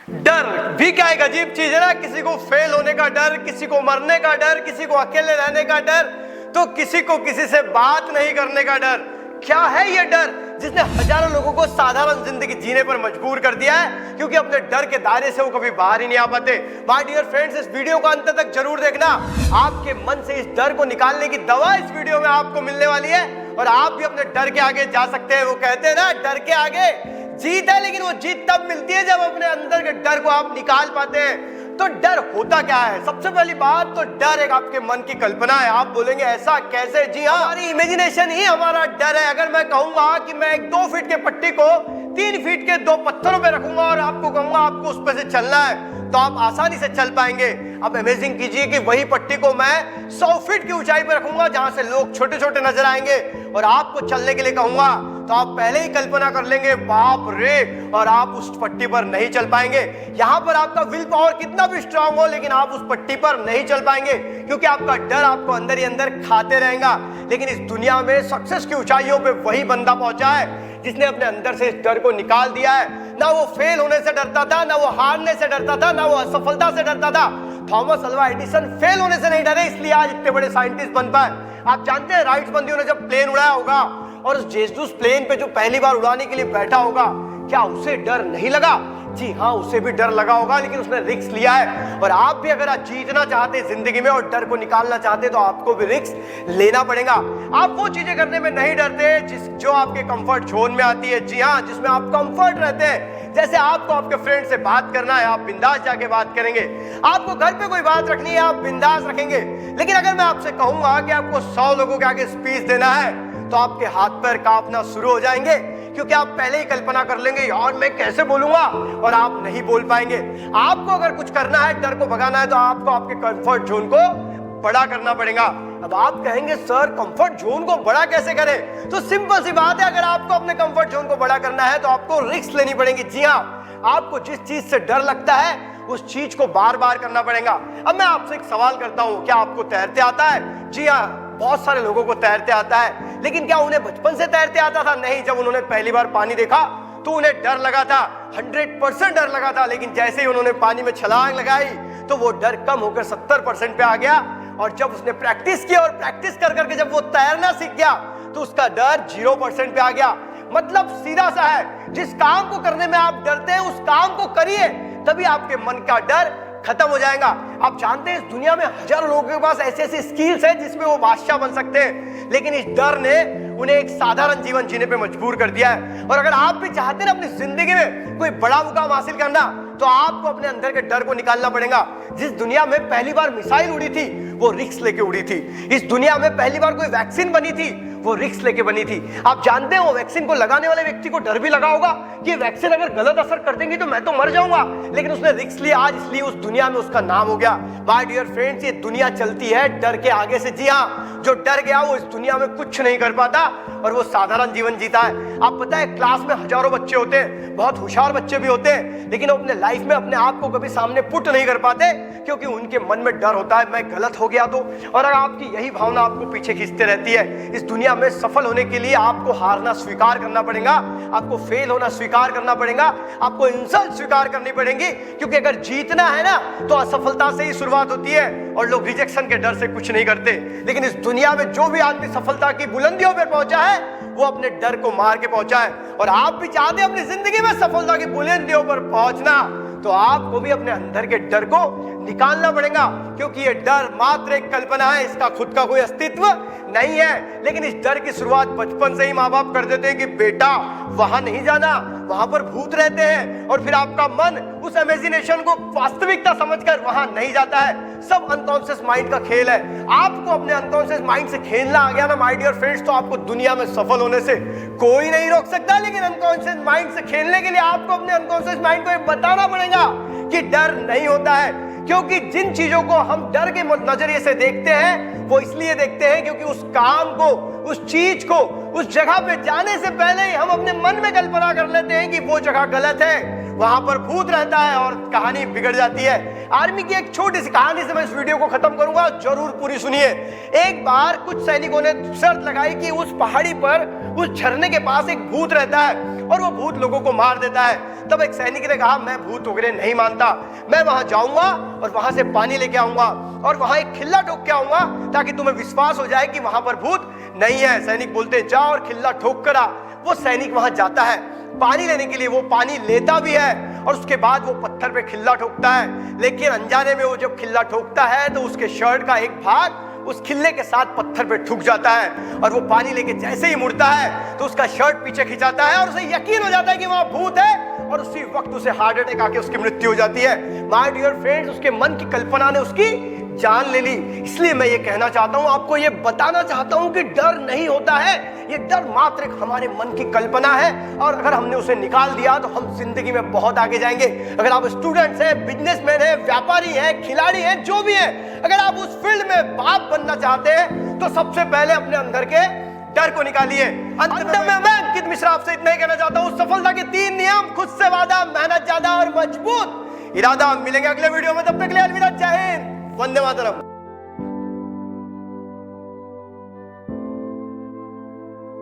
डर भी क्या एक अजीब चीज है ना। किसी को फेल होने का डर, किसी को मरने का डर, किसी को अकेले रहने का डर, तो किसी को किसी से बात नहीं करने का डर। क्या है ये डर जिसने हजारों लोगों को साधारण जिंदगी जीने पर मजबूर कर दिया है, क्योंकि अपने डर के दायरे से वो कभी बाहर ही नहीं आ पाते। माय डियर फ्रेंड्स, इस वीडियो को अंत तक जरूर देखना। आपके मन से इस डर को निकालने की दवा इस वीडियो में आपको मिलने वाली है और आप भी अपने डर के आगे जा सकते हैं। वो कहते हैं ना, डर के आगे जीत है, लेकिन वो जीत तब मिलती है जब अपने अंदर के डर को आप निकाल पाते हैं। तो डर होता क्या है? सबसे पहली बात तो डर एक आपके मन की कल्पना है। आप बोलेंगे ऐसा कैसे? जी हाँ, हमारी इमेजिनेशन ही हमारा डर है। अगर मैं कहूंगा कि मैं एक 2 फीट के पट्टी को 3 फीट के 2 पत्थरों पे रखूंगा और आपको कहूंगा आपको उस पर से चलना है, तो आप आसानी से चल पाएंगे। अब इमेजिन कीजिए कि वही पट्टी को मैं 100 फीट की ऊंचाई पर रखूंगा, जहां से लोग छोटे छोटे नजर आएंगे, और आपको चलने के लिए कहूंगा, तो आप पहले ही कल्पना कर लेंगे, बाप रे, और आप उस पट्टी पर नहीं चल पाएंगे। यहां पर आपका विल पावर कितना भी स्ट्रांग हो, लेकिन आप उस पट्टी पर नहीं चल पाएंगे, क्योंकि आपका डर आपको अंदर ही अंदर खाते रहेगा। लेकिन इस दुनिया में सक्सेस की ऊंचाइयों पे वही बंदा पहुंचा है जिसने अपने अंदर से इस डर को निकाल दिया है। ना वो फेल होने से डरता था, ना वो हारने से डरता था, ना वो असफलता से डरता था। थॉमस अल्वा एडिसन फेल होने से नहीं डरे, इसलिए आज इतने बड़े साइंटिस्ट बन पाए। आप जानते हैं, राइट्स बंदियों ने जब प्लेन उड़ाया होगा और उस जेसस प्लेन पे जो पहली बार उड़ाने के लिए बैठा होगा, क्या उसे डर नहीं लगा? जी हाँ, उसे भी डर लगा होगा, लेकिन उसने रिस्क लिया है। और आप भी अगर आज जीतना चाहते हैं जिंदगी में और डर को निकालना चाहते हैं, तो आपको भी रिस्क लेना पड़ेगा। आप वो चीजें करने में नहीं डरते जो आपके कंफर्ट जोन में आती है। जी हाँ, जिसमें आप कंफर्ट रहते हैं। जैसे आपको आपके फ्रेंड से बात करना है, आप बिंदास जाके बात करेंगे। आपको घर पे कोई बात रखनी है, आप बिंदास रखेंगे। लेकिन अगर मैं आपसे कहूंगा कि आपको 100 लोगों के आगे स्पीच देना है, तो आपके हाथ पैर कांपना शुरू हो जाएंगे, क्योंकि आप पहले ही कल्पना कर लेंगे, यार मैं कैसे बोलूंगा, और आप नहीं बोल पाएंगे। आपको अगर कुछ करना है, डर को भगाना है, तो आपको आपके कंफर्ट जोन को बड़ा करना पड़ेगा। अब आप कहेंगे, सर कंफर्ट जोन को बड़ा कैसे करें? तो सिंपल सी बात है, अगर आपको अपने कंफर्ट जोन को बड़ा करना है, तो आपको रिस्क लेनी पड़ेगी। जी हाँ, आपको जिस चीज से डर लगता है, उस चीज को बार बार करना पड़ेगा। अब मैं आपसे एक सवाल करता हूं, क्या आपको तैरते आता है? जी हाँ, बहुत सारे लोगों को तैरते आता है, लेकिन क्या उन्हें बचपन से तैरते आता था? नहीं। जब उन्होंने पहली बार पानी देखा तो उन्हें डर लगा था, 100% डर लगा था। लेकिन जैसे ही उन्होंने पानी में छलांग लगाई, तो वो डर कम होकर 70% पे आ गया। और जब उसने प्रैक्टिस किया और प्रैक्टिस कर करके जब वो तैरना सीख गया, तो उसका डर 0% पे आ गया। मतलब सीधा सा है, जिस काम को करने में आप डरते हैं, उस काम को करिए, तभी आपके मन का डर खत्म हो जाएगा। आप जानते हैं, इस दुनिया में हजारों लोगों के पास ऐसी ऐसी स्किल्स हैं जिसमें वो बादशाह बन सकते हैं, लेकिन इस डर ने उन्हें एक साधारण जीवन जीने पे मजबूर कर दिया है। और अगर आप भी चाहते हैं अपनी जिंदगी में कोई बड़ा मुकाम हासिल करना, तो आपको अपने अंदर के डर को निकालना पड़ेगा। जिस दुनिया में पहली बार मिसाइल उड़ी थी, वो रिस्क लेके उड़ी थी। इस दुनिया में पहली बार कोई वैक्सीन बनी थी, वो रिस्क लेके बनी थी। आप जानते हो, वैक्सीन को लगाने वाले व्यक्ति को डर भी लगा होगा कि वैक्सीन अगर गलत असर कर देंगी तो मैं तो मर जाऊंगा, लेकिन उसने रिस्क लिया आज, इसलिए उस दुनिया में उसका नाम हो गया। माय डियर फ्रेंड्स, ये दुनिया चलती है डर के आगे से। जी हाँ, जो डर गया वो इस दुनिया में कुछ नहीं कर पाता और वो साधारण जीवन जीता है। आप पता है, क्लास में हजारों बच्चे होते हैं, बहुत होशियार बच्चे भी होते हैं, लेकिन अपने लाइफ में अपने आप को कभी सामने पुट नहीं कर पाते, क्योंकि उनके मन में डर होता है, मैं गलत हो गया तो। और अगर आपकी यही भावना आपको पीछे खींचते रहती है, इस दुनिया में सफल होने के लिए आपको हारना स्वीकार करना पड़ेगा, आपको फेल होना स्वीकार करना पड़ेगा, आपको इंसल्ट स्वीकार करनी पड़ेगी, क्योंकि अगर जीतना है ना, तो असफलता से ही शुरुआत होती है। और लोग रिजेक्शन के डर से कुछ नहीं करते, लेकिन इस दुनिया में जो भी आदमी सफलता की बुलंदियों पर पहुंचा है, वो अपने डर को मार के पहुंचा है। और आप भी चाहते हैं अपनी जिंदगी में सफलता की बुलंदियों पर पहुंचना, तो आपको भी अपने अंदर के डर को निकालना पड़ेगा, क्योंकि ये डर मात्र एक कल्पना है, इसका खुद का कोई अस्तित्व नहीं है। लेकिन इस डर की शुरुआत बचपन से ही माँ बाप कर देते हैं कि बेटा वहां नहीं जाना, वहां पर भूत रहते हैं, और फिर आपका मन उस इमेजिनेशन को वास्तविकता समझकर वहां नहीं जाता है। सब अनकॉन्शियस माइंड का खेल है। आपको अपने अनकॉन्शियस माइंड से खेलना आ गया ना माय डियर फ्रेंड्स, तो आपको दुनिया में सफल होने से कोई नहीं रोक सकता। लेकिन अनकॉन्शियस माइंड से खेलने के लिए आपको अपने अनकॉन्शियस माइंड को ये बताना पड़ेगा कि डर नहीं होता है, क्योंकि जिन चीजों को हम डर के नजरिए से देखते हैं, वो इसलिए देखते हैं क्योंकि उस काम को, उस चीज को, उस जगह पे जाने से पहले ही हम अपने मन में कल्पना कर लेते हैं कि वो जगह गलत है, वहां पर भूत रहता है और कहानी बिगड़ जाती है। आर्मी की एक छोटी सी कहानी से मैं इस वीडियो को खत्म करूंगा, जरूर पूरी सुनिए। एक बार कुछ सैनिकों ने शर्त लगाई कि उस पहाड़ी पर उस झरने के पास एक भूत रहता है और वो भूत लोगों को मार देता है। तब एक सैनिक ने कहा, मैं भूत वगैरह नहीं मानता, मैं वहां जाऊंगा और वहां से पानी लेके आऊंगा और वहां एक खिल्ला ठोक के आऊंगा ताकि तुम्हें विश्वास हो जाए कि वहां पर भूत नहीं है। सैनिक बोलते, जा और खिल्ला ठोक कर आ। वो सैनिक वहां जाता है पानी लेने के लिए, वो पानी लेता भी है और उसके बाद वो पत्थर पे खिल्ला ठोकता है। लेकिन अनजाने में वो जब खिल्ला ठोकता है तो उसके शर्ट का एक भाग उस खिल्ले के साथ पत्थर पे ठुक जाता है और वो पानी लेके जैसे ही मुड़ता है तो उसका शर्ट पीछे खिंचाता है और उसे यकीन हो जाता है कि वहां भूत है और उसी वक्त उसे हार्ट अटैक आके उसकी मृत्यु हो जाती है। माय डियर फ्रेंड्स, उसके मन की कल्पना ने उसकी जान ले ली। इसलिए मैं ये कहना चाहता हूं, आपको ये बताना चाहता हूं कि डर नहीं होता है, ये डर मात्र एक हमारे मन की कल्पना है और अगर हमने उसे निकाल दिया तो हम जिंदगी में बहुत आगे जाएंगे। अगर आप स्टूडेंट्स हैं, बिजनेसमैन हैं, व्यापारी हैं, खिलाड़ी हैं, जो भी हैं, अगर आप उस फील्ड में बाप बनना चाहते हैं तो सबसे पहले अपने अंदर के डर को निकालिए। अंत में मैं अंकित मिश्रा आपसे इतना ही कहना चाहता हूं, सफलता के 3 नियम, खुद से वादा, मेहनत ज्यादा और मजबूत इरादा। मिलेंगे अगले वीडियो में, तब तक के लिए अलविदा, जय हिंद, वंदे मातरम।